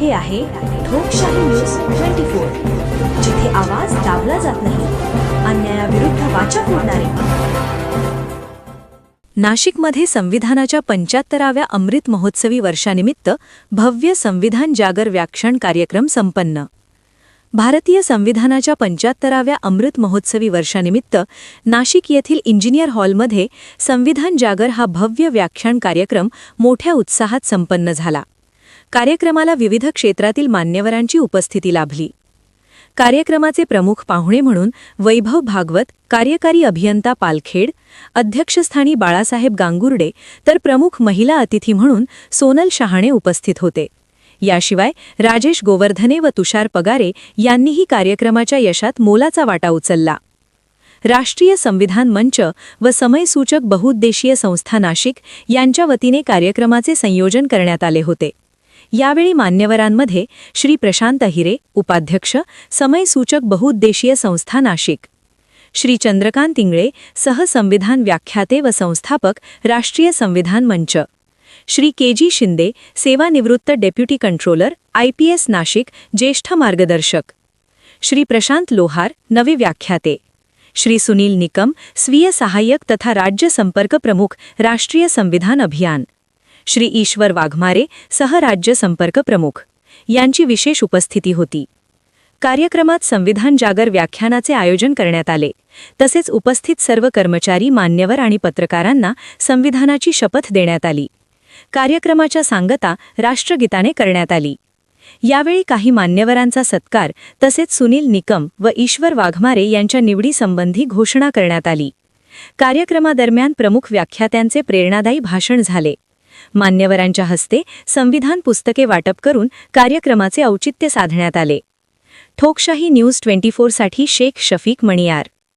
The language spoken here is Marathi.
हे आहे ठोकशाही न्यूज 24, जिथे आवाज दाबला जात नाही, अन्यायाविरुद्ध वाचा फोडणारे. नाशिकमध्ये संविधानाच्या 75व्या अमृत महोत्सवी वर्षानिमित्त भव्य संविधान जागर व्याख्यान कार्यक्रम संपन्न. भारतीय संविधानाच्या 75व्या अमृत महोत्सवी वर्षानिमित्त नाशिक येथील इंजिनियर हॉलमध्ये संविधान जागर हा भव्य व्याख्यान कार्यक्रम मोठ्या उत्साहात संपन्न झाला. कार्यक्रमाला विविध क्षेत्रातील मान्यवरांची उपस्थिती लाभली. कार्यक्रमाचे प्रमुख पाहुणे म्हणून वैभव भागवत, कार्यकारी अभियंता पालखेड, अध्यक्षस्थानी बाळासाहेब गांगुर्डे, तर प्रमुख महिला अतिथी म्हणून सोनल शहाणे उपस्थित होते. याशिवाय राजेश गोवर्धने व तुषार पगारे यांनीही कार्यक्रमाच्या यशात मोलाचा वाटा उचलला. राष्ट्रीय संविधान मंच व समयसूचक बहुउद्देशीय संस्था नाशिक यांच्या वतीने कार्यक्रमाचे संयोजन करण्यात आले होते. यावेळी मान्यवरांमध्ये श्री प्रशांत हिरे, उपाध्यक्ष, समयसूचक बहुउद्देशीय संस्था नाशिक; श्री चंद्रकांत इंगळे, सहसंविधान व्याख्याते व संस्थापक, राष्ट्रीय संविधान मंच; श्री के.जी. शिंदे, सेवानिवृत्त डेप्युटी कंट्रोलर, IPS नाशिक, ज्येष्ठ मार्गदर्शक; श्री प्रशांत लोहार, नवे व्याख्याते; श्री सुनील निकम, स्वीय सहाय्यक तथा राज्य संपर्क प्रमुख, राष्ट्रीय संविधान अभियान; श्री ईश्वर वाघमारे, सहराज्य संपर्क प्रमुख यांची विशेष उपस्थिती होती. कार्यक्रमात संविधान जागर व्याख्यानाचे आयोजन करण्यात आले. तसेच उपस्थित सर्व कर्मचारी, मान्यवर आणि पत्रकारांना संविधानाची शपथ देण्यात आली. कार्यक्रमाच्या सांगता राष्ट्रगीताने करण्यात आली. यावेळी काही मान्यवरांचा सत्कार तसेच सुनील निकम व ईश्वर वाघमारे यांच्या निवडीसंबंधी घोषणा करण्यात आली. कार्यक्रमादरम्यान प्रमुख व्याख्यात्यांचे प्रेरणादायी भाषण झाले. मान्यवरांच्या हस्ते संविधान पुस्तके वाटप करून कार्यक्रमाचे औचित्य साधण्यात आले. ठोकशाही न्यूज 24 साठी शेख शफीक मणियार.